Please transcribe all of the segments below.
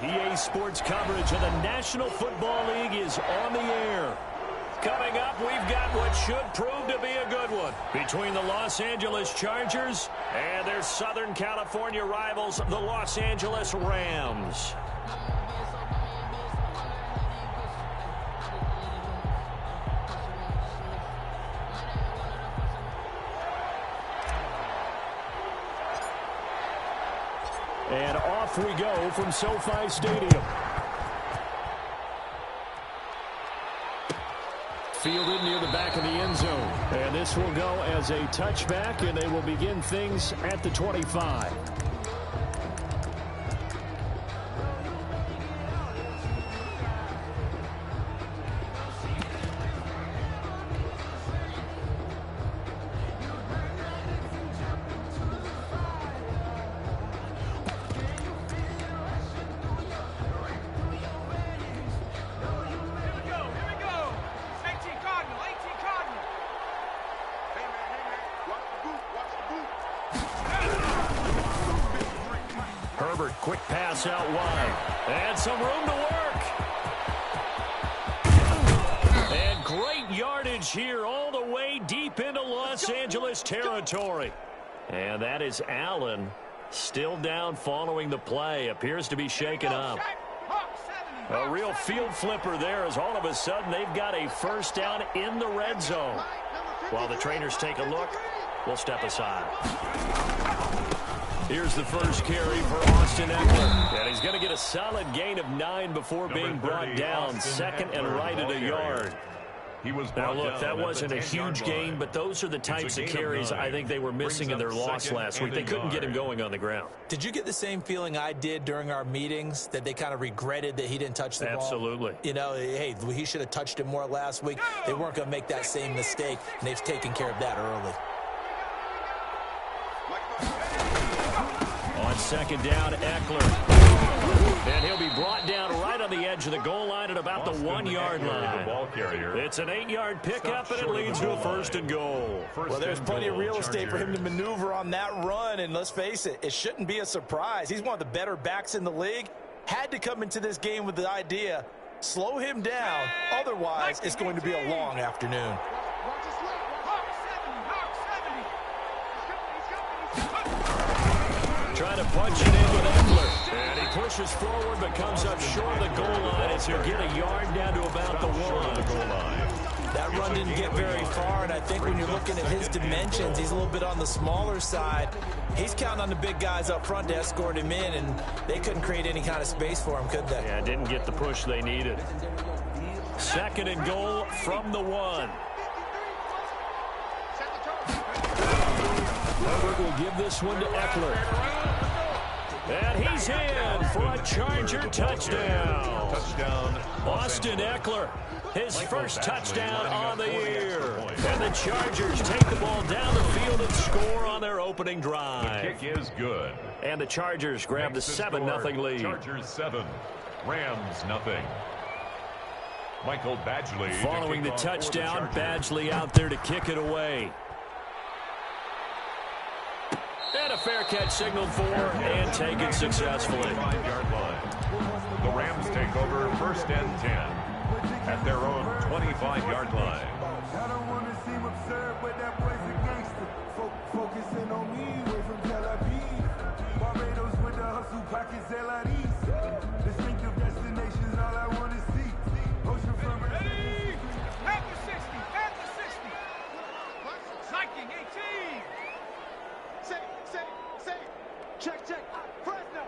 EA Sports coverage of the National Football League is on the air. Coming up, we've got what should prove to be a good one between the Los Angeles Chargers and their Southern California rivals, the Los Angeles Rams. And off we go from SoFi Stadium. Fielded near the back of the end zone. And this will go as a touchback, and they will begin things at the 25. Quick pass out wide. And some room to work. And great yardage here all the way deep into Los Angeles territory. And that is Allen still down following the play. Appears to be shaken up. A real field flipper there as all of a sudden they've got a first down in the red zone. While the trainers take a look, we'll step aside. Here's the first carry for Austin Eckler. And he's going to get a solid gain of 9 before being brought down. Second and right at a yard. Now, look, that wasn't a huge gain, but those are the types of carries I think they were missing in their loss last week. They couldn't get him going on the ground. Did you get the same feeling I did during our meetings, that they kind of regretted that he didn't touch the ball? Absolutely. You know, hey, he should have touched it more last week. They weren't going to make that same mistake, and they've taken care of that early. On second down, Eckler. And he'll be brought down right on the edge of the goal line at about the 1-yard line. It's an 8-yard pickup, and it leads to a first and goal. Well, there's plenty of real estate for him to maneuver on that run, and let's face it, it shouldn't be a surprise. He's one of the better backs in the league. Had to come into this game with the idea, slow him down, otherwise it's going to be a long afternoon. Trying to punch it in with Eckler. And he pushes forward but comes up short of the goal line as he'll get a yard down to about the 1. That run didn't get very far, and I think when you're looking at his dimensions, he's a little bit on the smaller side. He's counting on the big guys up front to escort him in, and they couldn't create any kind of space for him, could they? Yeah, didn't get the push they needed. Second and goal from the 1. Herbert will give this one to Eckler. And he's in for a Charger touchdown. Austin Eckler, his first touchdown on the year. And the Chargers take the ball down the field and score on their opening drive. The kick is good. And the Chargers grab the 7-0 lead. Chargers 7, Rams 0. Michael Badgley. Following the touchdown, Badgley out there to kick it away. And a fair catch signaled for and taken successfully. 5-yard line. The Rams take over first and 10 at their own 25-yard line. I don't want to seem absurd, but that boy's a gangster. Focusing on me, away from Tel Aviv. Barbados with the hustle pockets, LREs. Distinctive destinations, all I want to see. Ocean from ready. After 60, after 60. Psyching 18. Say, check, Fresno.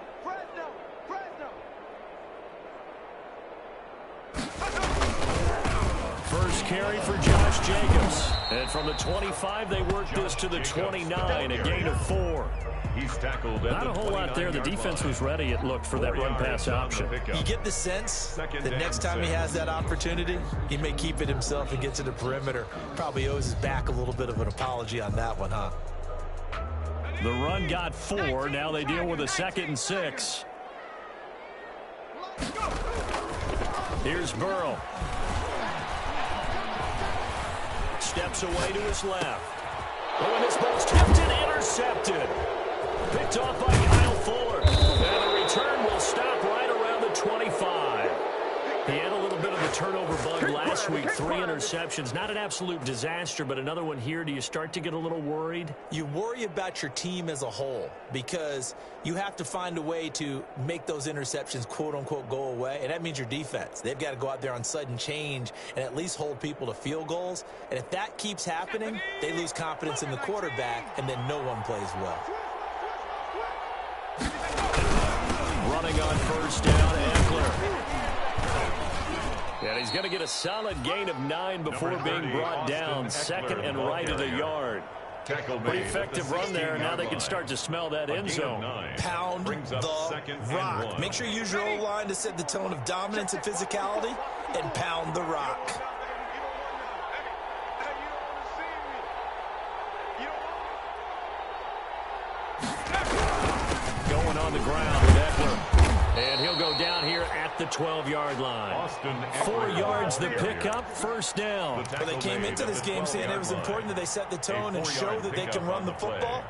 First carry for Josh Jacobs. And from the 25, they work this to the 29, a gain of 4. He's tackled. Not a whole lot there. The defense was ready, it looked, for that run-pass option. You get the sense that next time he has that opportunity, he may keep it himself and get to the perimeter. Probably owes his back a little bit of an apology on that one, huh? The run got 4. Now they deal with a 2nd and 6. Here's Burrow. Steps away to his left. Oh, and this ball's tipped and intercepted. Picked off by Kyle Fuller. And the return will stop right around the turnover bug last week, 3 interceptions. Not an absolute disaster, but another one here. Do you start to get a little worried? You worry about your team as a whole because you have to find a way to make those interceptions, quote-unquote, go away, and that means your defense. They've got to go out there on sudden change and at least hold people to field goals, and if that keeps happening, they lose confidence in the quarterback, and then no one plays well. Running on first down, Eckler. And he's going to get a solid gain of 9 before being brought down. Second and right of the yard. Pretty effective run there. Now they can start to smell that end zone. Pound the rock. Make sure you use your O-line to set the tone of dominance and physicality, and pound the rock. Going on the ground with Eckler. And he'll go down here at the 12-yard line. 4 yards the pickup, first down. Well, they came into this game saying it was important that they set the tone and show that they can run the football.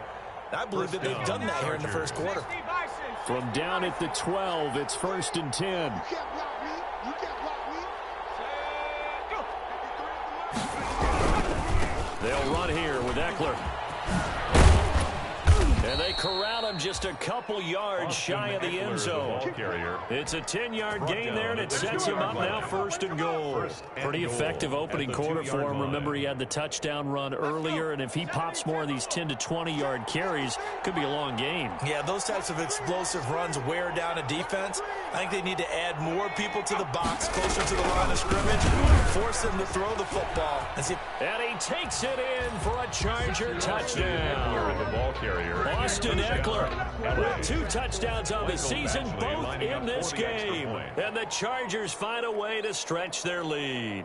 I believe that they've done that here in the first quarter. From down at the 12, it's 1st and 10. They'll run here with Eckler. And they corral him just a couple yards shy of the end zone. It's a 10-yard gain there, and it sets him up now 1st and goal. Pretty effective opening quarter for him. Remember, he had the touchdown run earlier, and if he pops more of these 10 to 20-yard carries, could be a long game. Yeah, those types of explosive runs wear down a defense. I think they need to add more people to the box, closer to the line of scrimmage, force them to throw the football. And he takes it in for a Charger touchdown. The ball carrier. Austin Eckler with 2 touchdowns on the season, both in this game. And the Chargers find a way to stretch their lead.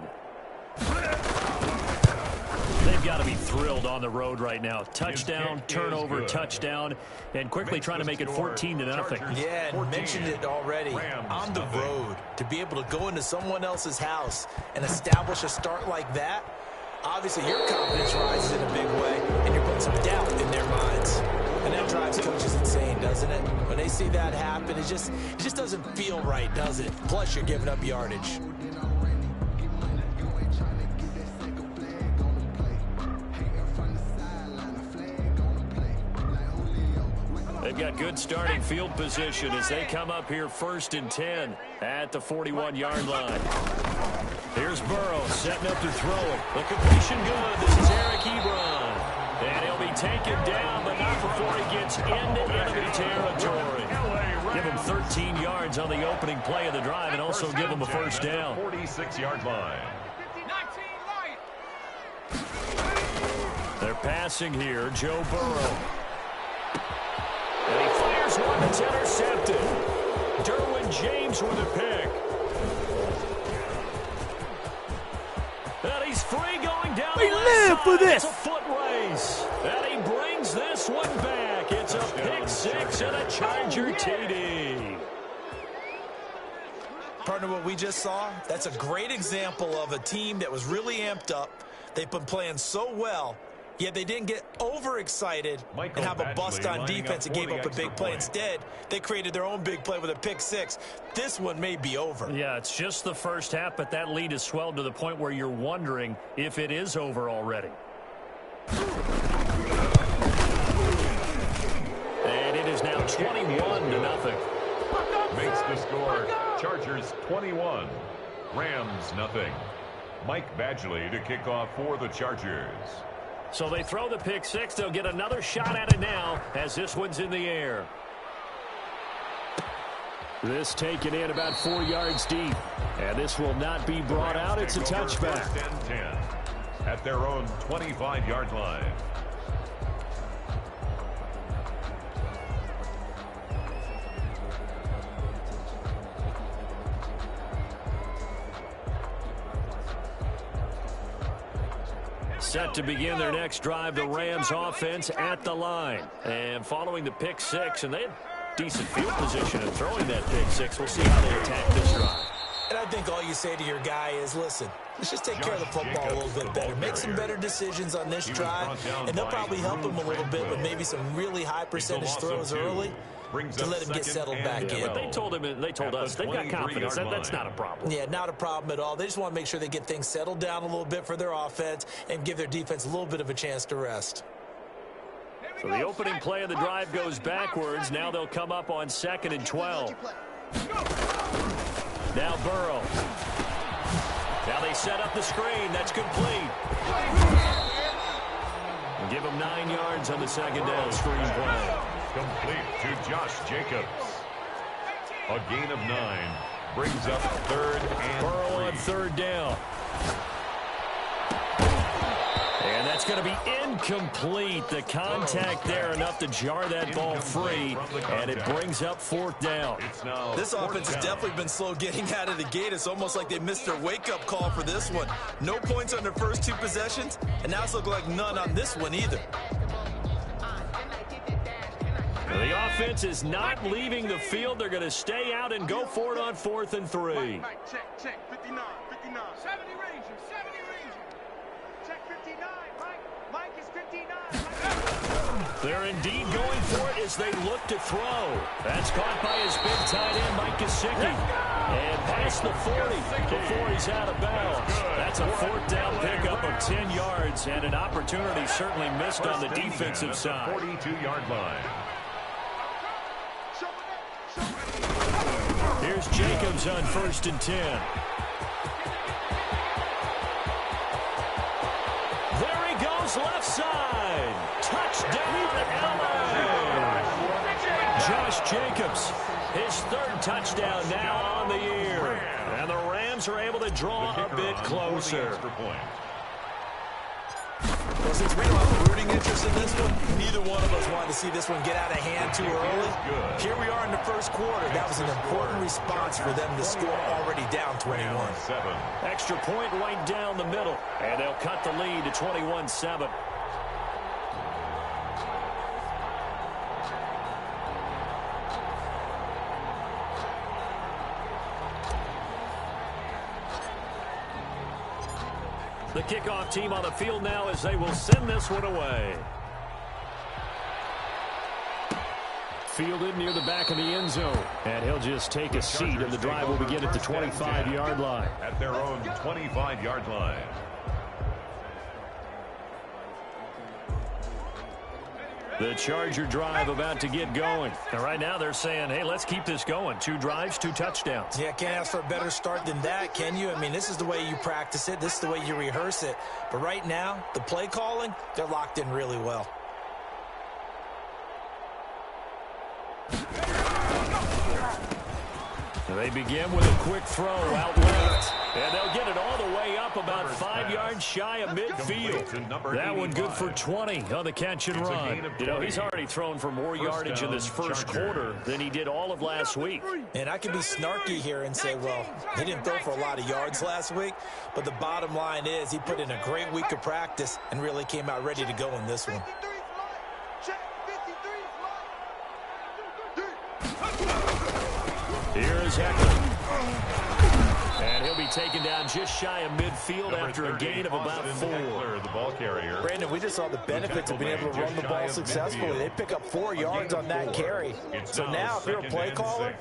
They've got to be thrilled on the road right now. Touchdown, turnover, touchdown, and quickly trying to make it 14-0. Yeah, and mentioned it already. On the road, to be able to go into someone else's house and establish a start like that, obviously your confidence rises in a big way, and you're putting some doubt in their minds. And that drives coaches insane, doesn't it? When they see that happen, it just doesn't feel right, does it? Plus, you're giving up yardage. They've got good starting field position as they come up here 1st and 10 at the 41-yard line. Here's Burrow setting up to throw it. The completion good. This is Eric Ebron. And he'll be taken down, but not before he gets into enemy territory. Give him 13 yards on the opening play of the drive and also give him a first down. 46-yard line. They're passing here. Joe Burrow. And he fires one that's intercepted. Derwin James with a pick. And he's free going down the left side. For this. It's a foot race. And he brings this one back. It's a pick 6 and a Charger TD. Partner, what we just saw, that's a great example of a team that was really amped up. They've been playing so well, yet they didn't get overexcited and have a bust on defense and gave up a big play. Instead, they created their own big play with a pick 6. This one may be over. Yeah, it's just the first half, but that lead has swelled to the point where you're wondering if it is over already. And it is now 21-0. Makes the score Chargers 21, Rams nothing. Mike Badgley to kick off for the Chargers. So they throw the pick 6. They'll get another shot at it now as this one's in the air. This taken in about 4 yards deep. And this will not be brought out. It's a touchback. 1st and 10 at their own 25-yard line. Set to begin their next drive, the Rams offense at the line. And following the pick 6, and they had decent field position in throwing that pick 6. We'll see how they attack this drive. And I think all you say to your guy is, listen, let's just take care of the football a little bit better. Make some better decisions on this drive, and they'll probably help him a little bit with maybe some really high percentage throws early to let him get settled back in. But they told us they've got confidence. That's not a problem. Yeah, not a problem at all. They just want to make sure they get things settled down a little bit for their offense and give their defense a little bit of a chance to rest. So the opening play of the drive goes backwards. Now they'll come up on 2nd and 12. Now Burrow. Now they set up the screen. That's complete. And give him 9 yards on the second down screen play. Complete to Josh Jacobs. A gain of 9 brings up 3rd and Burrow 3. on 3rd down. And that's going to be incomplete. The contact there enough to jar that ball free, and it brings up 4th down. This offense has definitely been slow getting out of the gate. It's almost like they missed their wake-up call for this one. No points on their first 2 possessions, and now it's looking like none on this one either. The offense is not leaving the field. They're going to stay out and go for it on 4th and 3. Mike, check, 59, 59. 70 Ranger. Check 59, Mike is 59. They're indeed going for it as they look to throw. That's caught by his big tight end, Mike Gesicki. And past the 40 before he's out of bounds. That's a 4th down pickup of 10 yards, and an opportunity certainly missed on the defensive side. 42-yard line. Here's Jacobs on 1st and 10. There he goes, left side. Touchdown, LA. Josh Jacobs, his 3rd touchdown now on the year. And the Rams are able to draw a bit closer. Well, since we don't have a rooting interest in this one, neither one of us wanted to see this one get out of hand too early. Here we are in the first quarter. That was an important response for them to score already down 21. Extra point right down the middle, and they'll cut the lead to 21-7. The kickoff team on the field now as they will send this one away. Fielded near the back of the end zone. And he'll just take a seat, and the drive will begin at the 25-yard line. At their own 25-yard line. The Charger drive about to get going. And right now they're saying, hey, let's keep this going. 2 drives, 2 touchdowns. Yeah, can't ask for a better start than that, can you? I mean, this is the way you practice it. This is the way you rehearse it. But right now, the play calling, they're locked in really well. They begin with a quick throw out left. And they'll get it all the way up about 5 yards shy of midfield. That one good for 20 on the catch and run. You know, he's already thrown for more yardage in this first quarter than he did all of last week. And I can be snarky here and say, well, he didn't throw for a lot of yards last week. But the bottom line is he put in a great week of practice and really came out ready to go in this one. Here is Eckler. And he'll be taken down just shy of midfield after a gain of about 4. The ball carrier. Brandon, we just saw the benefits of being able to run the ball successfully. They pick up 4 yards on that carry. So now if you're a play caller,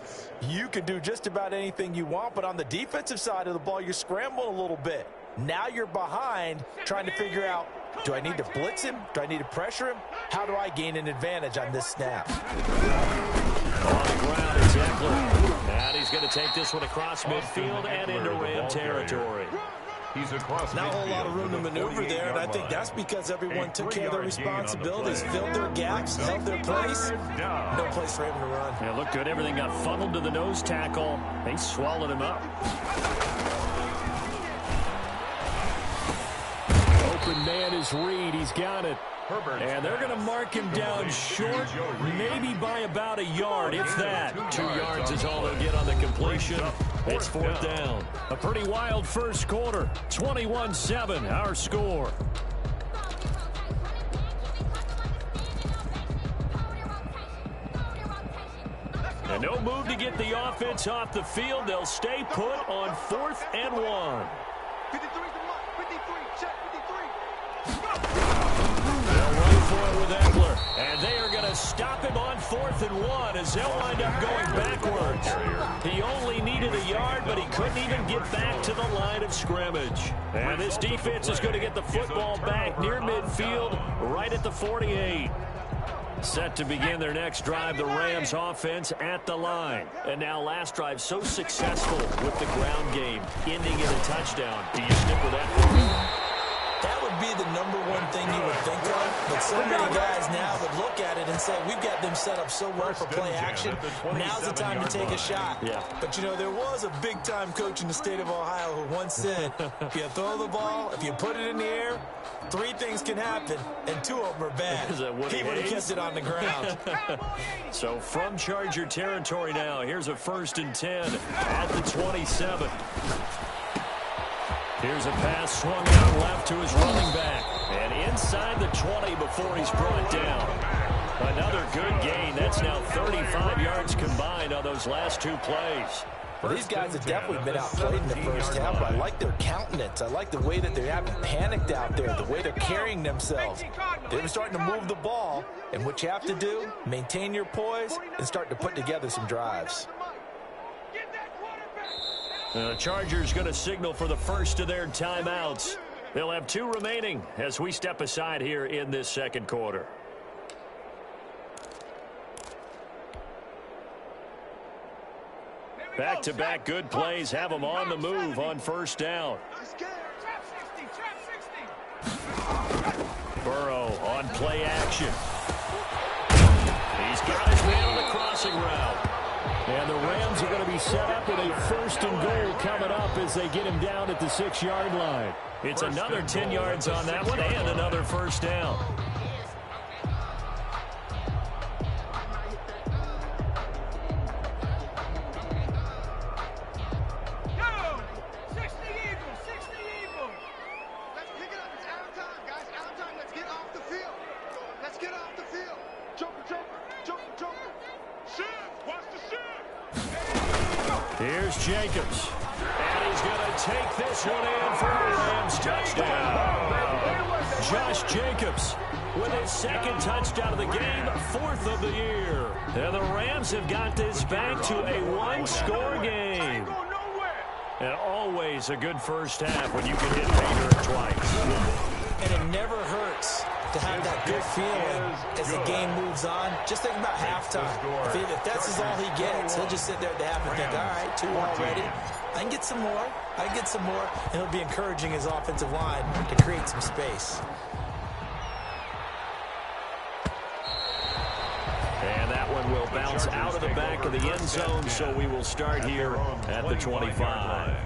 you can do just about anything you want. But on the defensive side of the ball, you're scrambling a little bit. Now you're behind trying to figure out, do I need to blitz him? Do I need to pressure him? How do I gain an advantage on this snap? On the ground is Eckler. And he's going to take this one across midfield and into Ram territory. He's across Not a whole lot of room to maneuver there, and I think that's because everyone took care of their responsibilities, filled their gaps, held their place. No place for him to run. Yeah, looked good. Everything got funneled to the nose tackle. They swallowed him up. Open man is Reed. He's got it. And they're going to mark him down short, maybe by about a yard, if that. 2 yards is all they'll get on the completion. It's 4th down. A pretty wild first quarter. 21-7, our score. And no move to get the offense off the field. They'll stay put on 4th and 1. 53 to Mike. 53. Check 53. They'll run for it with Eckler. And they are going to stop him on 4th and 1 as they'll wind up going backwards. He only needed a yard, but he couldn't even get back to the line of scrimmage. And this defense is going to get the football back near midfield, right at the 48. Set to begin their next drive, the Rams offense at the line. And now last drive so successful with the ground game, ending in a touchdown. Do you stick with that? That would be the #1 thing you would think of, but so many guys now would look at it and say, we've got them set up so well for play action, now's the time to take a shot. Yeah. But, you know, there was a big-time coach in the state of Ohio who once said, if you throw the ball, if you put it in the air, 3 things can happen, and 2 of them are bad. He would have kept it on the ground. So from Charger territory now, here's a 1st and 10 at the 27. Here's a pass swung out left to his running back. And inside the 20 before he's brought down. Another good gain. That's now 35 yards combined on those last 2 plays. Well, these guys have definitely been outplayed in the first half, but I like their countenance. I like the way that they haven't panicked out there, the way they're carrying themselves. They're starting to move the ball, and what you have to do, maintain your poise and start to put together some drives. The Chargers going to signal for the first of their timeouts. They'll have 2 remaining as we step aside here in this second quarter. Back-to-back good plays have them on the move on 1st down. Burrow on play action. He's got his man on the crossing route. And the Rams are going to be set up with a 1st and goal coming up as they get him down at the 6-yard line. It's another 10 yards on that one and another 1st down. Here's Jacobs. And he's going to take this one in for a Rams touchdown. Josh Jacobs with his 2nd touchdown of the game, 4th of the year. And the Rams have got this back to a 1-score game. And always a good first half when you can hit Baker twice. And it never hurts to have that good feeling as the game moves on. Just think about halftime. If that's all he gets, he'll just sit there at the half and think, all right, 2 already. I can get some more. I can get some more. And he'll be encouraging his offensive line to create some space. And that one will bounce out of the back of the end zone, so we will start here at the 25.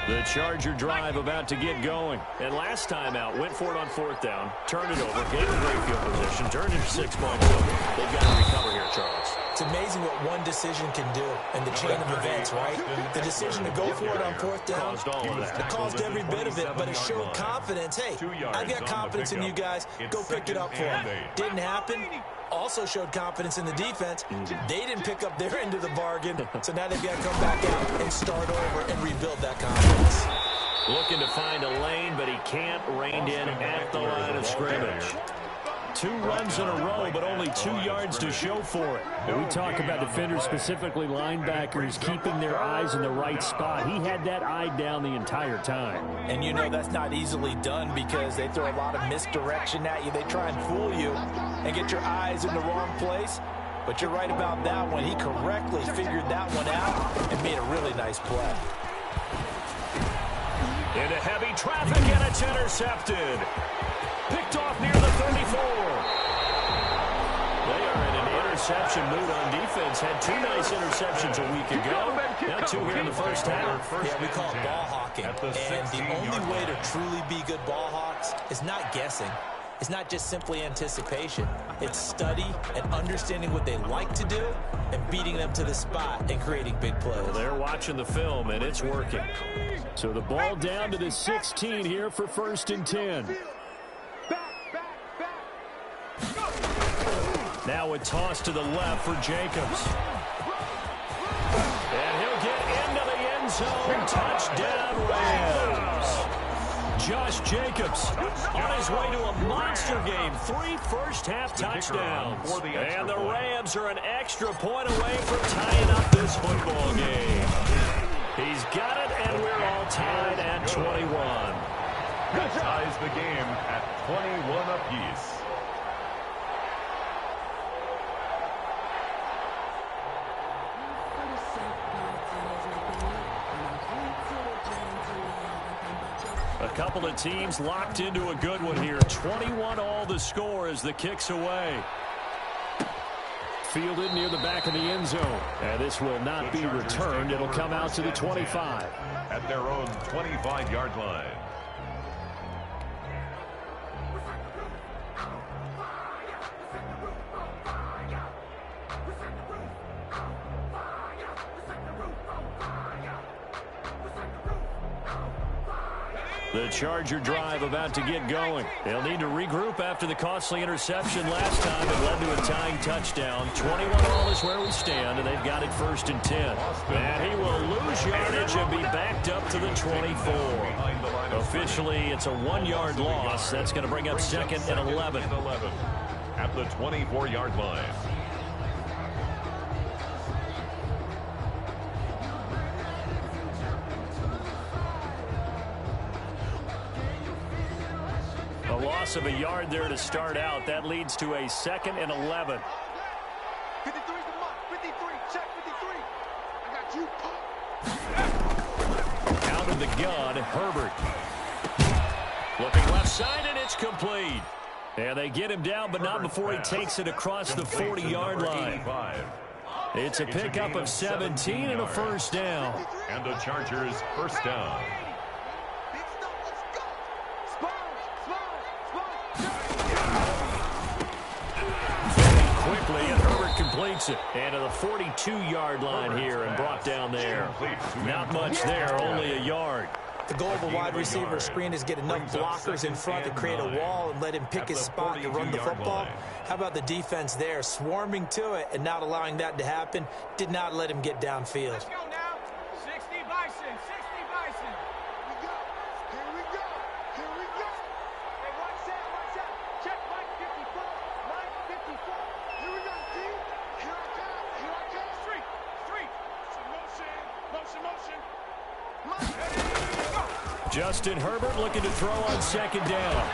The Charger drive about to get going. And last time out, went for it on 4th down, turned it over, gave a great field position, turned into 6-point field. They've got to recover here, Charles. It's amazing what one decision can do in the chain of events, right? The decision to go for it on 4th down, it caused every bit of it, but it showed confidence. Hey, I've got confidence in you guys. Go pick it up for them. Didn't happen. Also showed confidence in the defense. They didn't pick up their end of the bargain, so now they've got to come back out and start over and rebuild that confidence. Looking to find a lane, but he can't rein in at the line of scrimmage. 2 runs in a row, but only 2 yards to show for it. We talk about defenders, specifically linebackers, keeping their eyes in the right spot. He had that eye down the entire time. And you know that's not easily done because they throw a lot of misdirection at you. They try and fool you and get your eyes in the wrong place. But you're right about that one. He correctly figured that one out and made a really nice play. Into heavy traffic, and it's intercepted. Picked off near the 34. They are in an interception mood on defense. Had 2 nice interceptions a week ago. Now 2 here in the first half. Yeah, we call it ball hawking. And the only way to truly be good ball hawks is not guessing. is not just simply anticipation. It's study and understanding what they like to do and beating them to the spot and creating big plays. Well, they're watching the film, and it's working. So the ball down to the 16 here for 1st and 10. Now a toss to the left for Jacobs. And he'll get into the end zone. Touchdown, Rams. Josh Jacobs on his way to a monster game. 3 first-half touchdowns. And the Rams are an extra point away from tying up this football game. He's got it, and we're all tied at 21. That ties the game at 21 apiece. A couple of teams locked into a good one here. 21 all the score as the kick's away. Fielded near the back of the end zone. And this will not be returned. It'll come out to the 25. At their own 25-yard line. The Charger drive about to get going. They'll need to regroup after the costly interception last time. It led to a tying touchdown. 21 all is where we stand, and they've got it 1st and 10. And he will lose yardage and be backed up to the 24. Officially, it's a 1-yard loss. That's going to bring up 2nd and 11. At the 24-yard line. A loss of a yard there to start out. That leads to a 2nd and 11. 53's the mark. 53. Check 53. I got you. Out of the gun, Herbert. Looking left side, and it's complete. And they get him down, but not before he takes it across the 40-yard line. It's a pickup of 17 and a first down. And the Chargers first down. Quickly, and Herbert completes it. And to the 42-yard line here and brought down there. Not much there, only a yard. The goal of a wide receiver screen is get enough blockers in front to create a wall and let him pick his spot to run the football. How about the defense there, swarming to it and not allowing that to happen? Did not let him get downfield. Let's go now. 60 Bison. 60 Bison. We go. Here we go. Here we go. Hey, watch out. Watch out. Check Mike 54. Mike 54. Here we go, D. Here I come. Here I come. Street. Street. Motion. Motion. Motion. Mike. Justin Herbert looking to throw on 2nd down.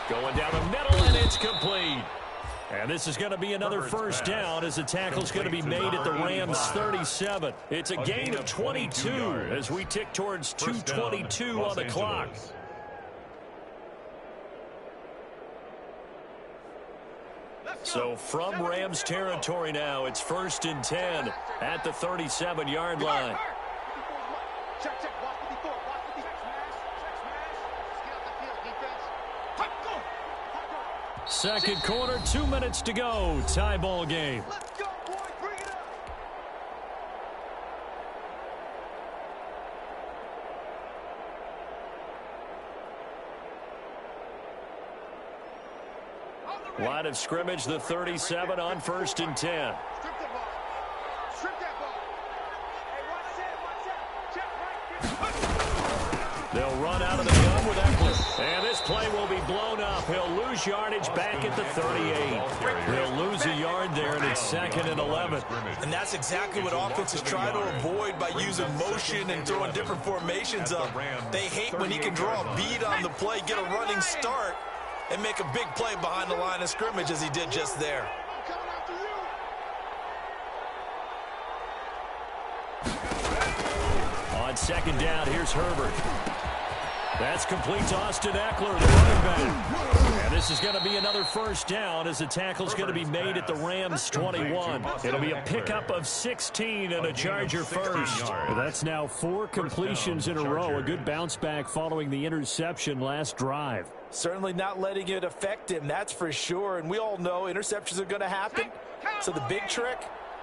Going down the middle, and it's complete. And this is going to be another first down as the tackle's going to be made at the Rams 37. It's a gain of 22 as we tick towards 2:22 on the clock. So from Rams territory now, it's 1st and 10 at the 37-yard line. Check, check. Watch 54. Watch 54. Check smash. Let's get off the field, defense. Hot go. Hot go. Second quarter, 2 minutes to go. Tie ball game. Let's go, boys. Bring it up. Line of scrimmage, the 37 on 1st and 10. Strip that ball. Strip that ball. Hey, watch that. Watch that. Check right. They'll run out of the gun with Eckler. And this play will be blown up. He'll lose yardage back at the 38. He'll lose a yard there, and it's 2nd and 11. And that's exactly what offenses try to avoid by using motion and throwing different formations up. They hate when he can draw a bead on the play, get a running start, and make a big play behind the line of scrimmage as he did just there. I'm coming after you. On 2nd down, here's Herbert. That's complete to Austin Eckler, the running back. And this is going to be another first down as the tackle's going to be made at the Rams 21. It'll be a pickup of 16 and a Charger first. That's now 4 completions in a row. A good bounce back following the interception last drive. Certainly not letting it affect him, that's for sure. And we all know interceptions are going to happen. So the big trick,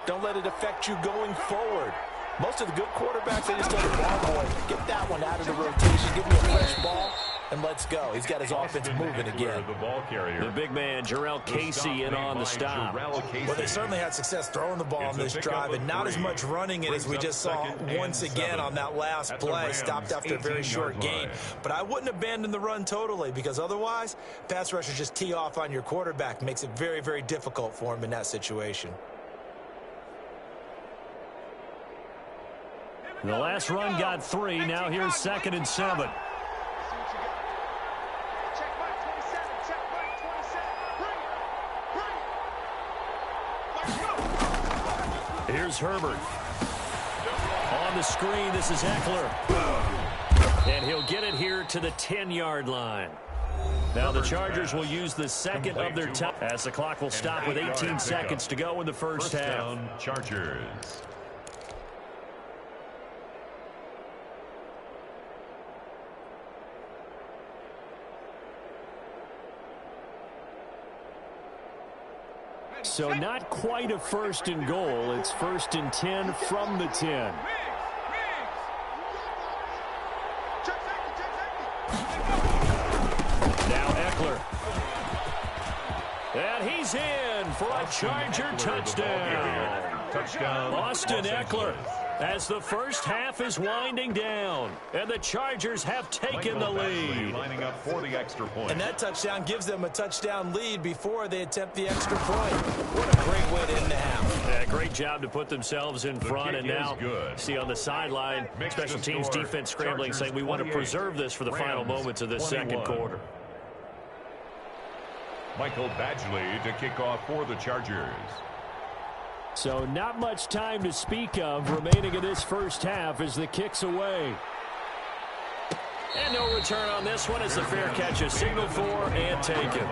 don't let it affect you going forward. Most of the good quarterbacks, they just tell the ball boy, get that one out of the rotation, give me a fresh ball, and let's go. He's got his offense moving again. The big man, Jarrell Casey, in on the stop. Well, they certainly had success throwing the ball on this drive, and not as much running it as we just saw once again on that last play. Stopped after a very short gain. But I wouldn't abandon the run totally, because otherwise, pass rushers just tee off on your quarterback. Makes it very, very difficult for him in that situation. The last run got 3. Now here's 2nd and 7. Here's Herbert. On the screen, this is Eckler. And he'll get it here to the 10-yard line. Now the Chargers will use the second of their time as the clock will stop with 18 seconds to go in the first half. Chargers. So not quite a 1st and goal. It's 1st and 10 from the 10. Now Eckler. And he's in for a Charger touchdown. Austin Eckler, as the first half is winding down, and the Chargers have taken the lead. Lining up for the extra point. And that touchdown gives them a touchdown lead before they attempt the extra point. What a great way to end the half. Yeah, great job to put themselves in front, and now see on the sideline, special teams defense scrambling, saying we want to preserve this for the final moments of this second quarter. Michael Badgley to kick off for the Chargers. So not much time to speak of remaining in this first half as the kick's away. And no return on this one as the fair catch is signaled for and taken.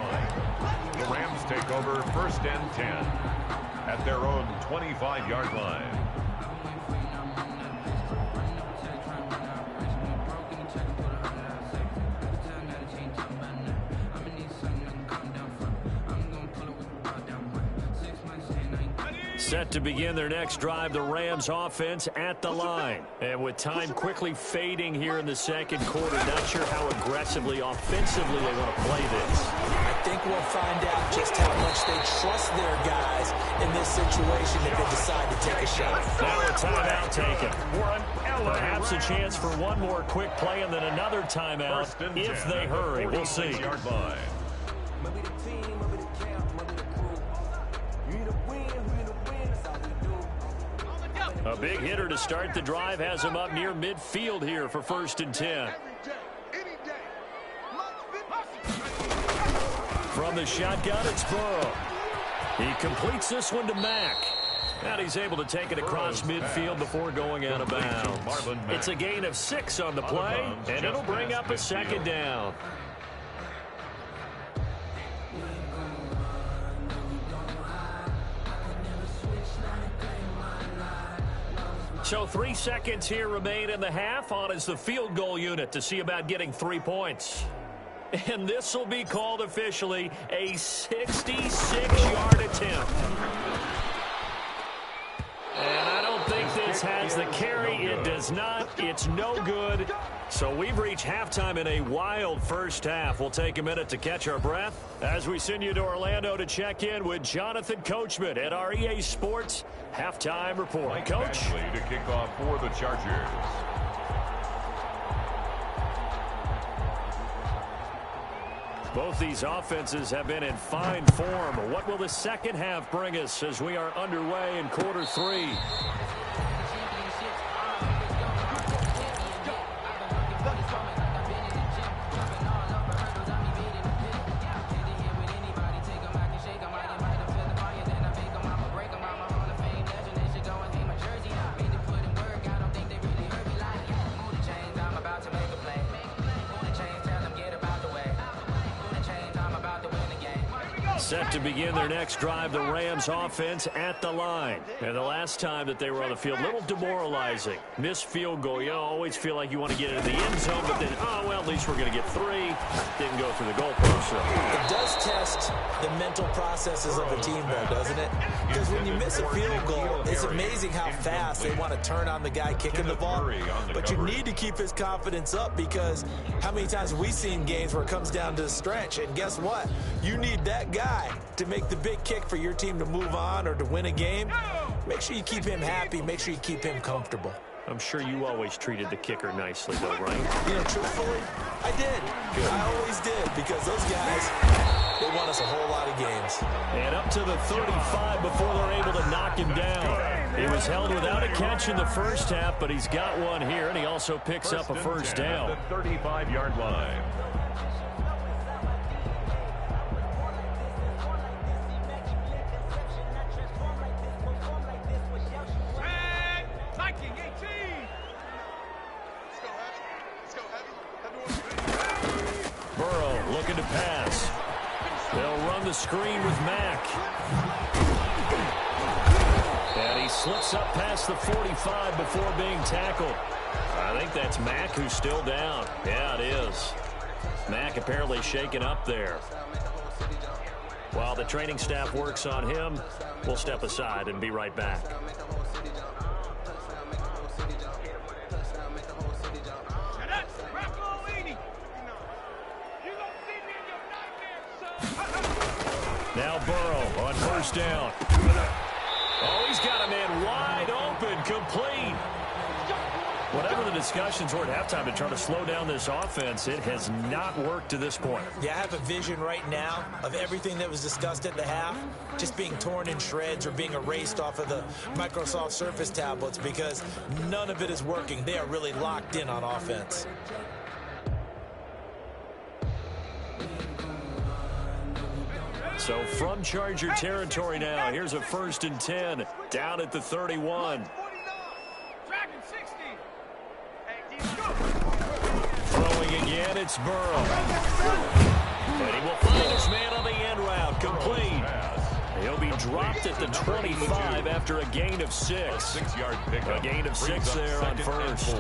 The Rams take over 1st and 10 at their own 25-yard line. Set to begin their next drive, the Rams offense at the line. And with time quickly fading here in the second quarter, not sure how aggressively, offensively they want to play this. I think we'll find out just how much they trust their guys in this situation if they decide to take a shot. Now a timeout taken. Perhaps a chance for one more quick play and then another timeout if they hurry. We'll see. A big hitter to start the drive has him up near midfield here for 1st and 10. From the shotgun, it's Burrow. He completes this one to Mack. And he's able to take it across midfield before going out of bounds. It's a gain of 6 on the play, and it'll bring up a 2nd down. So 3 seconds here remain in the half. On is the field goal unit to see about getting 3 points. And this will be called officially a 66-yard attempt. And I don't think this has the carry. It does not. It's no good. So we've reached halftime in a wild first half. We'll take a minute to catch our breath as we send you to Orlando to check in with Jonathan Coachman at our EA Sports Halftime Report. Coach? To kick off for the Chargers. Both these offenses have been in fine form. What will the second half bring us as we are underway in quarter 3? Set to begin their next drive, the Rams offense at the line. And the last time that they were on the field, a little demoralizing. Missed field goal. You always feel like you want to get into the end zone, but then, oh, well, at least we're going to get 3. Didn't go through the goalpost. So. It does test the mental processes of a team, though, doesn't it? Because when you miss a field goal, it's amazing how fast they want to turn on the guy kicking the ball. But you need to keep his confidence up, because how many times have we seen games where it comes down to the stretch, and guess what? You need that guy to make the big kick for your team to move on or to win a game. Make sure you keep him happy. Make sure you keep him comfortable. I'm sure you always treated the kicker nicely, though, right? You know, truthfully, I did. Good. I always did, because those guys, they won us a whole lot of games. And up to the 35 before they're able to knock him down. He was held without a catch in the first half, but he's got one here, and he also picks up a first down. At the 35-yard line. Burrow looking to pass. They'll run the screen with Mack. And he slips up past the 45 before being tackled. I think that's Mack who's still down. Yeah, it is. Mack apparently shaken up there. While the training staff works on him, we'll step aside and be right back. Now Burrow on first down. Oh, he's got a man wide open, complete. Whatever the discussions were at halftime to try to slow down this offense, it has not worked to this point. Yeah, I have a vision right now of everything that was discussed at the half just being torn in shreds or being erased off of the Microsoft Surface tablets, because none of it is working. They are really locked in on offense. So from Charger territory now, here's a 1st and 10 down at the 31. Throwing again, it's Burrow. And he will find his man on the end route, complete. He'll be dropped at the 25 after a gain of 6. A gain of 6 there on first.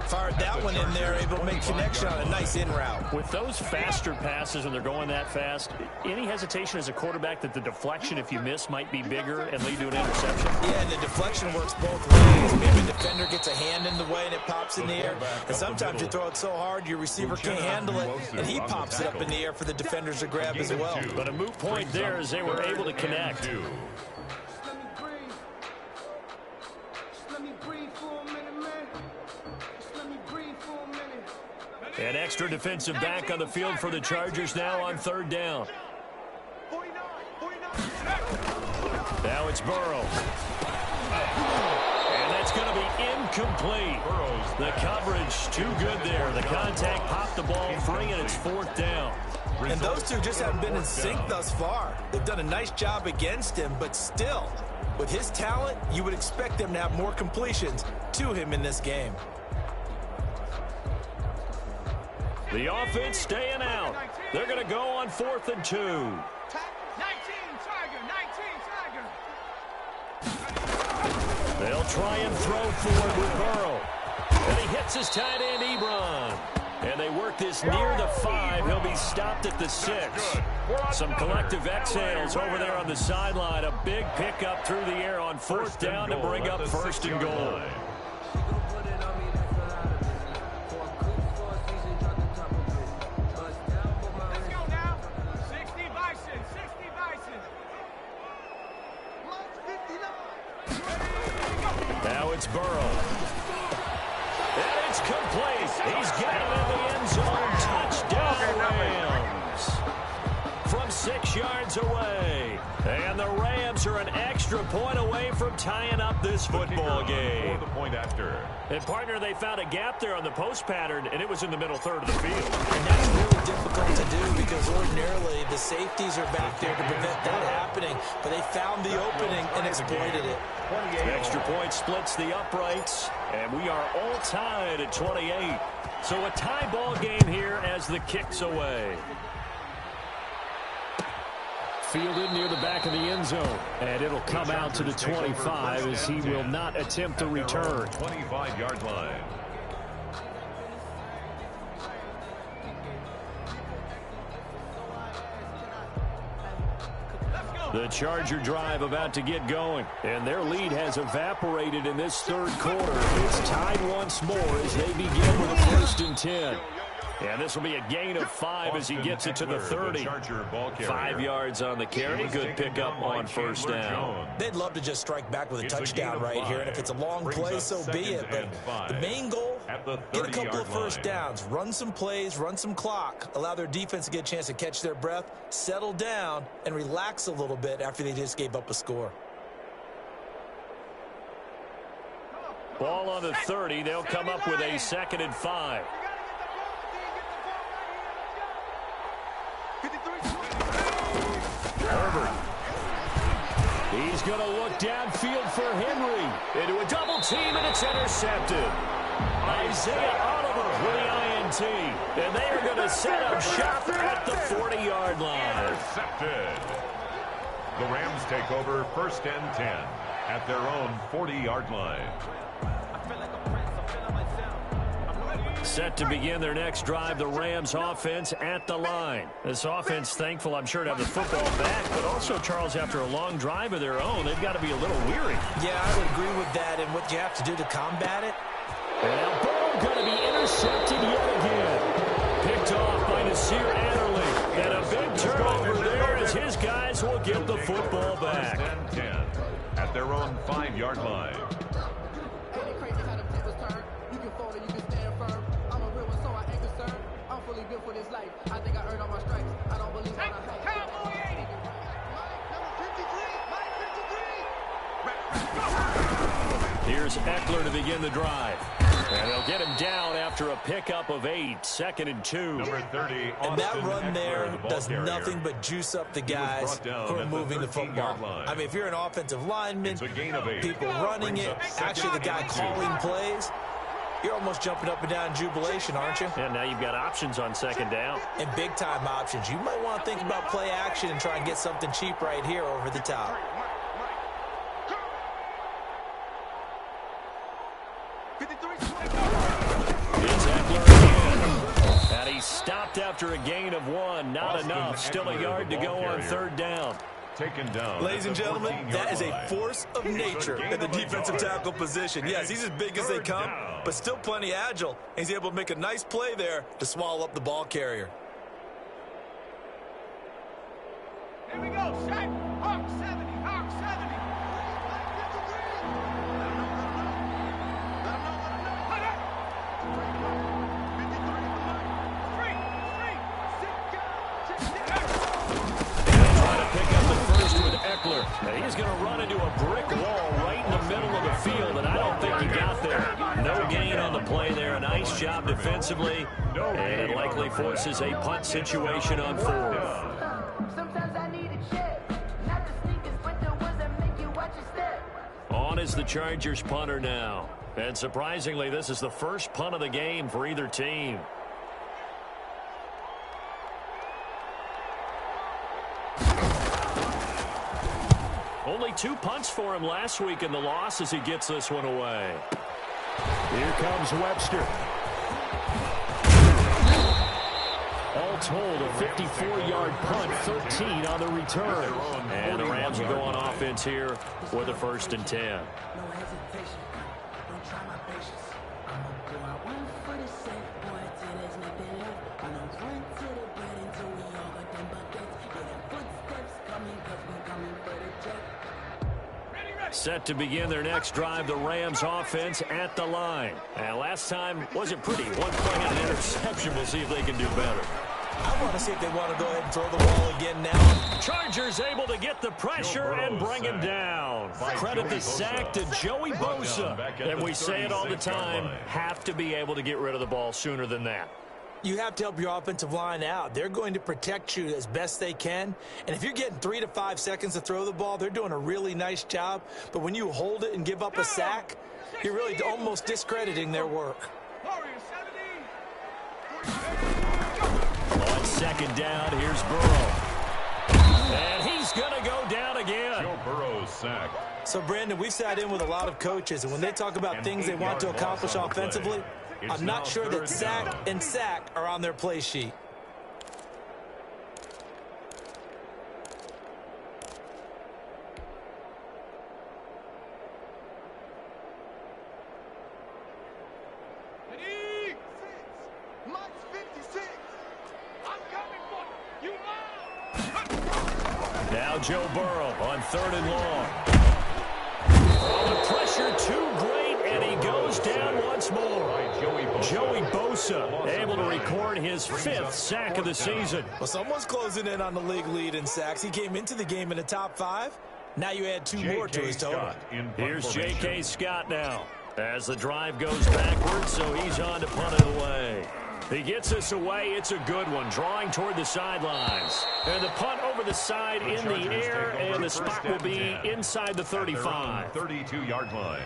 Fired that one in there, able to make connection on a nice in route. With those faster passes when they're going that fast, any hesitation as a quarterback that the deflection, if you miss, might be bigger and lead to an interception? Yeah, and the deflection works both ways. Maybe the defender gets a hand in the way and it pops in the air. And sometimes you throw it so hard your receiver can't handle it, and he pops it up in the air for the defenders to grab as well. But a moot point there as they were able to connect. An extra defensive back on the field for the Chargers now on 3rd down. Now it's Burrow. And that's going to be incomplete. The coverage too good there. The contact popped the ball free, and it's 4th down. And those two just haven't been in sync thus far. They've done a nice job against him, but still, with his talent, you would expect them to have more completions to him in this game. The offense staying out. They're going to go on 4th and 2. 19, Tiger, 19, Tiger. They'll try and throw forward with Burrow. And he hits his tight end, Ebron. And they work this near the 5. He'll be stopped at the 6. Some collective exhales over there on the sideline. A big pickup through the air on 4th down to bring up 1st and goal. Let's go now. 60 Bison, 60 Bison. 59. Now it's Burrow. And it's complete. He's got it in the end zone. Touchdown, Rams. From 6 yards away. And the Rams are an extra point away from tying up this football game. For the point after. And, partner, they found a gap there on the post pattern, and it was in the middle third of the field. And that's really difficult to do, because ordinarily the safeties are back there to prevent that happening. But they found the opening and exploited it. Extra point splits the uprights, and we are all tied at 28. So a tie ball game here as the kick's away. fielded near the back of the end zone. And it'll come out to the 25 as he will not attempt to return. 25-yard line. The Charger drive about to get going, and their lead has evaporated in this third quarter. It's tied once more as they begin with a 1st and 10. And this will be a gain of 5 as he gets it to the 30. 5 yards on the carry. Good pickup on 1st down. They'd love to just strike back with a touchdown right here, and if it's a long play, so be it. But the main goal, get a couple of 1st downs, run some plays, run some clock, allow their defense to get a chance to catch their breath, settle down, and relax a little bit after they just gave up a score. Ball on the 30. They'll come up with a 2nd and 5. Herbert. He's going to look downfield for Henry. Into a double team, and it's intercepted. Isaiah Oliver with the INT. And they are going to set up shop at the 40-yard line. Intercepted. The Rams take over 1st and 10 at their own 40-yard line. Set to begin their next drive, the Rams offense at the line. This offense, thankful, I'm sure, to have the football back, but also, Charles, after a long drive of their own, they've got to be a little weary. Yeah, I would agree with that, and what you have to do to combat it. And ball going to be intercepted yet again. Picked off by Nasir Adderley. And a big turnover there as his guys will get the football back. 1st and 10 at their own 5-yard line. For this life, I think I earned all my stripes. I don't believe I'm Cowboy 80. Here's Eckler to begin the drive. And they'll get him down after a pickup of 8, 2nd and 2. Number 30, and that Austin run Eckler, there the does carrier. nothing but juice up the guys who are moving the football. I mean, if you're an offensive lineman, people running it, actually the guy calling plays, you're almost jumping up and down in jubilation, aren't you? And now you've got options on 2nd down. And big-time options. You might want to think about play action and try and get something cheap right here over the top. It's Eckler again. And he's stopped after a gain of 1. Not enough. Still a yard to go on 3rd down. Taken down. Ladies and gentlemen, that is a force of nature at the defensive tackle position. Yes, he's as big as they come, but still plenty agile. He's able to make a nice play there to swallow up the ball carrier. Here we go, Shaq. Hawk 70, Hawk 70. And he's going to run into a brick wall right in the middle of the field, and I don't think he got there. No gain on the play there. A nice job defensively, and it likely forces a punt situation on 4th. Sometimes I need a check. Not the sneakers, but the ones that make you watch your step. On is the Chargers punter now. And surprisingly, this is the first punt of the game for either team. Only 2 punts for him last week in the loss as he gets this one away. Here comes Webster. All told, a 54-yard punt, 13 on the return. And the Rams will go on offense here with a 1st and 10. No hesitation. Don't try my patience. I'ma go out one for the safe, boy, till there's nothing left. I know run to the bread until we all got them buckets. Yeah, them footsteps coming, cause we coming for the check. Set to begin their next drive, the Rams offense at the line. And last time wasn't pretty. 1 play and an interception. We'll see if they can do better. I want to see if they want to go ahead and throw the ball again now. Chargers able to get the pressure and bring him down. Credit the sack to Joey Bosa. And we say it all the time, have to be able to get rid of the ball sooner than that. You have to help your offensive line out. They're going to protect you as best they can. And if you're getting 3 to 5 seconds to throw the ball, they're doing a really nice job. But when you hold it and give up a sack, you're really almost discrediting their work. On 2nd down, here's Burrow. And he's he's going to go down again. Joe Burrow's sacked. So, Brandon, we've sat in with a lot of coaches, and when they talk about things they want to accomplish offensively, I'm not sure that sack and sack are on their play sheet. Now Joe Burrow on 3rd and long. Oh, the pressure too great, and he goes down once more. Joey Bosa able to record his 5th sack of the season. Well, someone's closing in on the league lead in sacks. He came into the game in the top 5. Now you add 2 more to his total. Here's J.K. Scott now as the drive goes backwards, so he's on to punt it away. He gets this away. It's a good one, drawing toward the sidelines. And the punt over the side in the air, and the spot will be inside the 35. 32-yard line.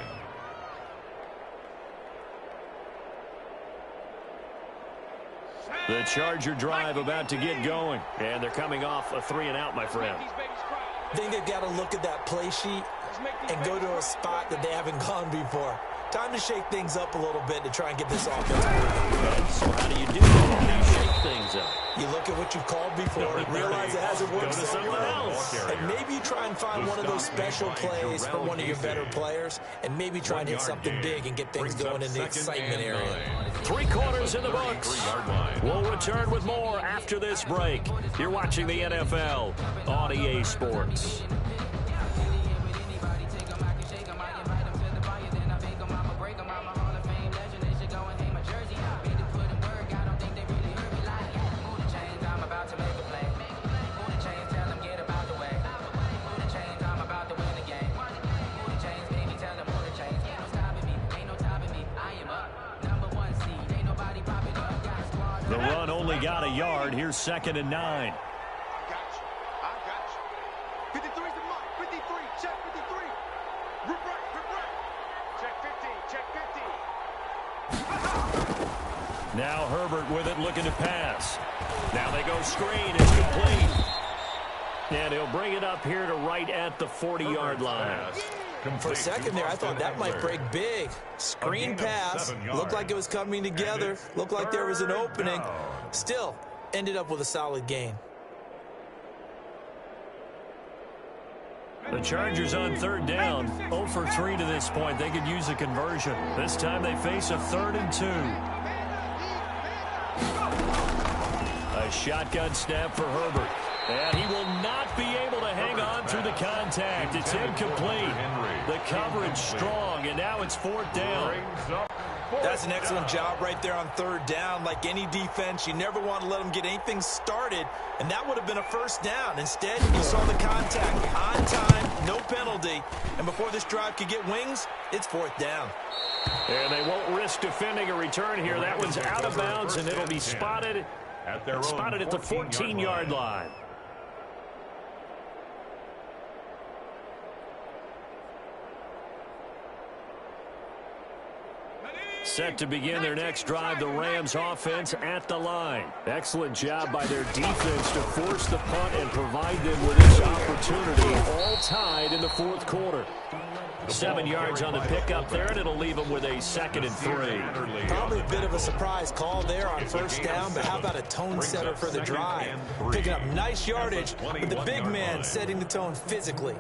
The Charger drive about to get going, and they're coming off a 3-and-out, my friend. I think they've got to look at that play sheet and go to a spot that they haven't gone before. Time to shake things up a little bit to try and get this offense moving. So how do you do that? How do you shake things up? You look at what you've called before and realize it hasn't worked somewhere else. And maybe you try and find one of those special plays for one of your better players, and maybe try and hit something big and get things going in the excitement area. 3 quarters in the books. We'll return with more after this break. You're watching the NFL on EA Sports. The run only got a yard. Here's 2nd and 9. I got you. 53's the mark. 53. Check 53. Rip right. Check 15. Now Herbert with it, looking to pass. Now they go screen. It's complete. And he'll bring it up here to right at the 40-yard line. For a second there, I thought that might break big. Screen pass. Looked like it was coming together. Looked like there was an opening. Still, ended up with a solid gain. The Chargers on 3rd down. 0 for 3 to this point. They could use a conversion. This time they face a 3rd and 2. A shotgun snap for Herbert. And he will not be able to hang on through the contact. It's incomplete. The coverage strong, and now it's 4th down. That's an excellent job right there on 3rd down. Like any defense, you never want to let them get anything started, and that would have been a 1st down. Instead, you saw the contact on time, no penalty, and before this drive could get wings, it's 4th down. And they won't risk defending a return here. That one's out of bounds, and it'll be spotted at the 14-yard line. Set to begin their next drive, the Rams offense at the line. Excellent job by their defense to force the punt and provide them with this opportunity, all tied in the 4th quarter. 7 yards on the pickup there, and it'll leave them with a 2nd and 3. Probably a bit of a surprise call there on 1st down, but how about a tone setter for the drive? Picking up nice yardage with the big man setting the tone physically.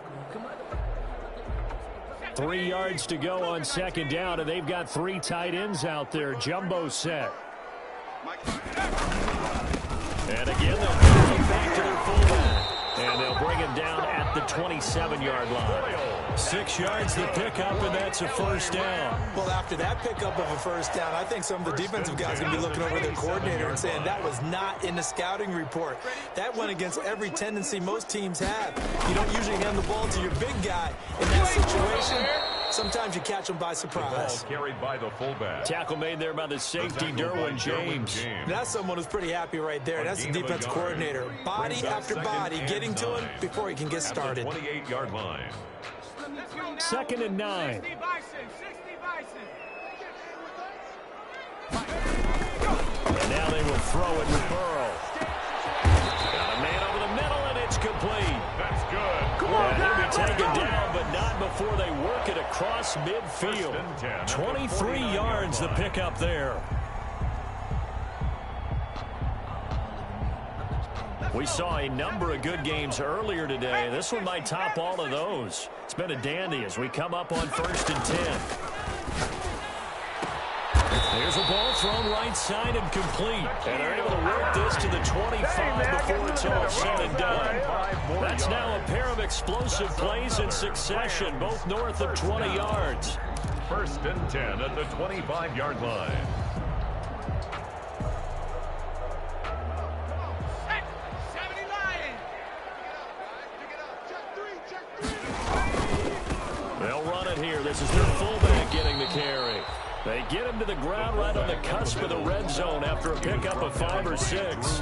3 yards to go on 2nd down, and they've got 3 tight ends out there. Jumbo set. And again, they'll bring him back to their fullback. And they'll bring him down at the 27-yard line. 6 yards to pick up, and that's a 1st down. Well, after that pickup of a 1st down, I think some of the defensive guys are going to be looking over their coordinator and saying that was not in the scouting report. That went against every tendency most teams have. You don't usually hand the ball to your big guy in that situation. Sometimes you catch them by surprise. Carried by the fullback. Tackle made there by the safety, Derwin James. That's someone who's pretty happy right there. That's the defense coordinator. Body after body getting to him before he can get started. 28-yard line. 2nd and 9. 60 Bison. And now they will throw it with Burrow. Got a man over the middle, and it's complete. That's good. before they work it across midfield. 23 yards the pickup there. We saw a number of good games earlier today. This one might top all of those. It's been a dandy as we come up on 1st and 10. There's a ball thrown right side and complete. And they're able to work this to the 25 before it's all said and done. That's now a pair of explosive plays in succession, both north of 20 yards. 1st and 10 at the 25-yard line. They'll run it here. This is their fullback getting the carry. They get him to the ground right on the cusp of the red zone after a pickup of 5 or 6.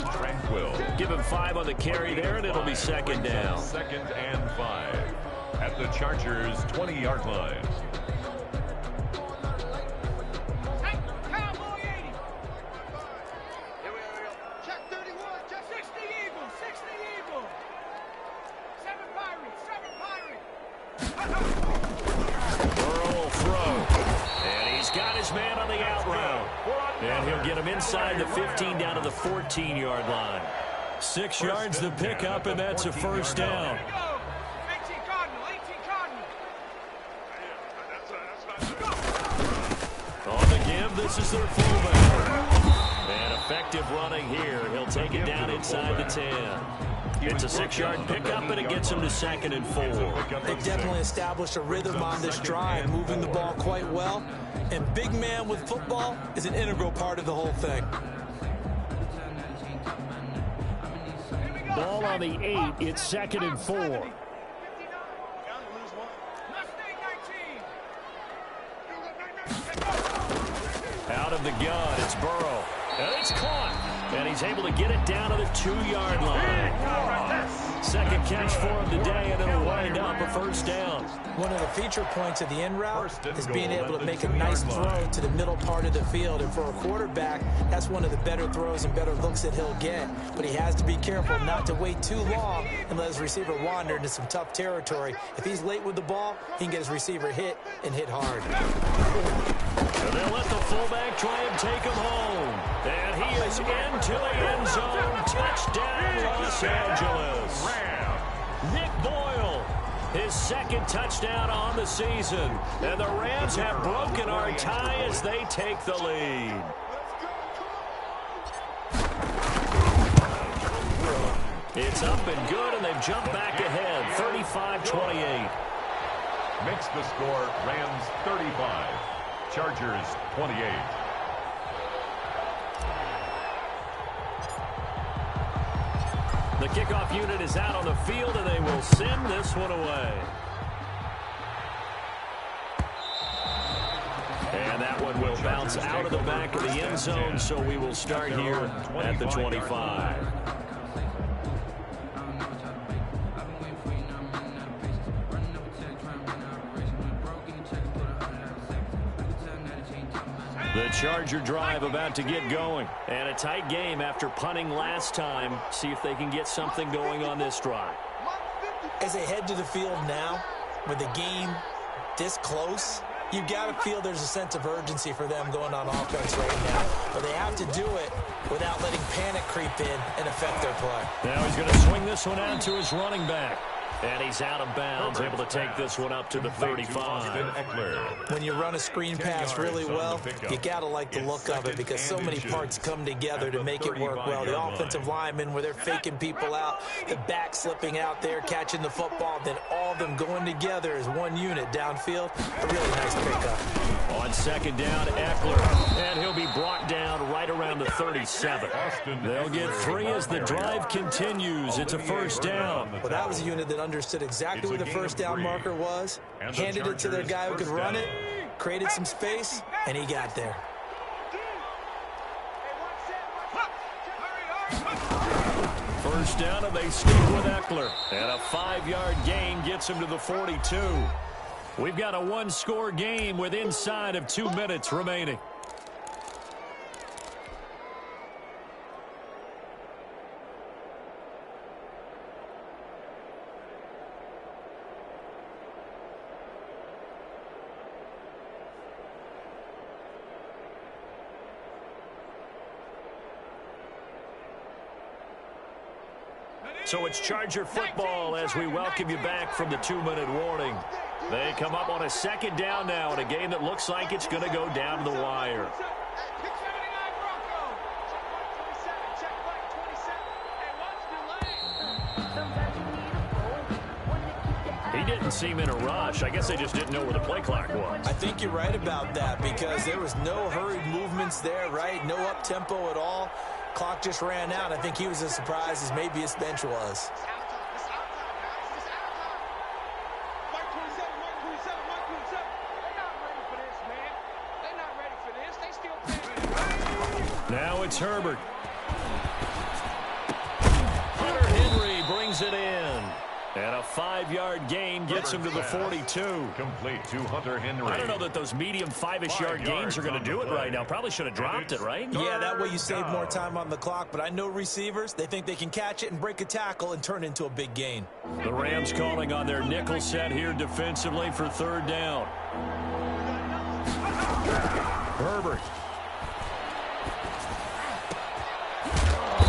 Give him 5 on the carry there, and it'll be 2nd down. 2nd and 5 at the Chargers' 20-yard line. Man on the out route. And he'll get him inside the 15 down to the 14-yard line. 6 yards the pickup, and that's a 1st down. On the give, this is their fullback. And effective running here. He'll take it down inside the 10. It's a 6-yard pickup, and it gets him to 2nd and 4. They've definitely established a rhythm on this drive, moving the ball quite well. And big man with football is an integral part of the whole thing. Ball on the 8. It's 2nd and 4. Out of the gun, it's Burrow. And it's caught. And he's able to get it down to the 2-yard line. 2nd catch for him today, and it'll wind up a 1st down. One of the feature points of the in route is being able to make a nice throw to the middle part of the field. And for a quarterback, that's one of the better throws and better looks that he'll get. But he has to be careful not to wait too long and let his receiver wander into some tough territory. If he's late with the ball, he can get his receiver hit and hit hard. And they'll let the fullback try and take him home. And he is into the end zone. Touchdown, Los Angeles. Nick Boyle, his 2nd touchdown on the season. And the Rams have broken our tie as they take the lead. It's up and good, and they've jumped back ahead, 35-28. Makes the score Rams 35, Chargers 28. The kickoff unit is out on the field, and they will send this one away. And that one will bounce out of the back of the end zone, so we will start here at the 25. The Charger drive about to get going. And a tight game after punting last time. See if they can get something going on this drive. As they head to the field now, with the game this close, you've got to feel there's a sense of urgency for them going on offense right now. But they have to do it without letting panic creep in and affect their play. Now he's going to swing this one out to his running back. And he's out of bounds, able to take this one up to the 35. When you run a screen pass really well, you got to like the look of it because so many parts come together to make it work well. The offensive linemen, where they're faking people out, the back slipping out there, catching the football, then all of them going together as one unit downfield. A really nice pickup. On 2nd down, Eckler. And he'll be brought down right around the 37. They'll get 3 as the drive continues. It's a 1st down. Well, that was a unit that understood exactly where the 1st down marker was, handed it to their guy who could run it, created some space, and he got there. 1st down, and they stick with Eckler. And a 5-yard gain gets him to the 42. We've got a 1-score game with inside of 2 minutes remaining. So it's Charger football as we welcome you back from the 2-minute warning. They come up on a second down now in a game that looks like it's going to go down to the wire. He didn't seem in a rush. I guess they just didn't know where the play clock was. I think you're right about that because there was no hurried movements there, right? No up-tempo at all. Clock just ran out. I think he was as surprised as maybe his bench was. Now it's Herbert. Hunter Henry brings it in. And a 5-yard gain gets him to the 42. Complete to Hunter Henry. I don't know that those medium 5-ish yard gains are going to do it right now. Probably should have dropped it, right? Yeah, that way you save more time on the clock. But I know receivers, they think they can catch it and break a tackle and turn into a big gain. The Rams calling on their nickel set here defensively for 3rd down. Herbert.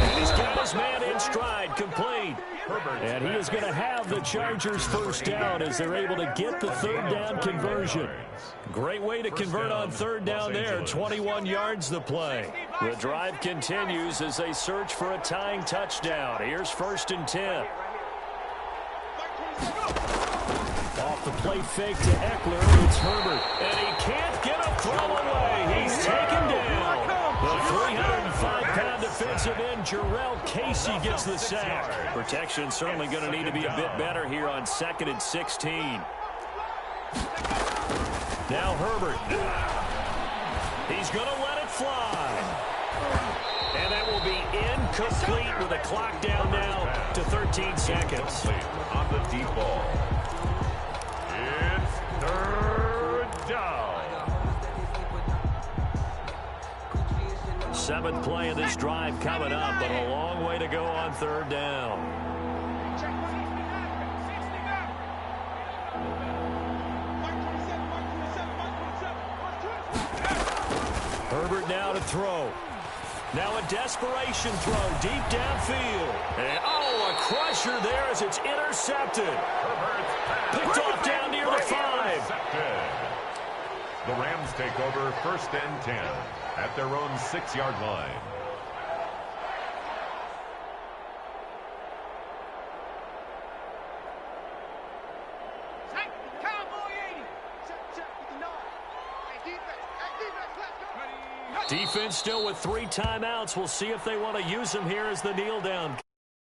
And he's got his man in stride, complete. And he is going to have the Chargers 1st down as they're able to get the 3rd down conversion. Great way to convert on 3rd down there. 21 yards the play. The drive continues as they search for a tying touchdown. Here's 1st and 10. Off the play fake to Eckler, it's Herbert. And he can't get a throw away. He's taken down. The 305-pound defensive end, Jarrell Casey, gets the sack. Protection certainly going to need to be a bit better here on 2nd and 16. Now Herbert. He's going to let it fly. And that will be incomplete with the clock down now to 13 seconds. On the deep ball. It's 3rd down. 7th play of this drive coming up, but a long way to go on 3rd down. Herbert now to throw. Now a desperation throw deep downfield. And a crusher there as it's intercepted. Picked off down near the 5. The Rams take over 1st and 10 at their own 6-yard line. Defense still with 3 timeouts. We'll see if they want to use them here as the kneel down.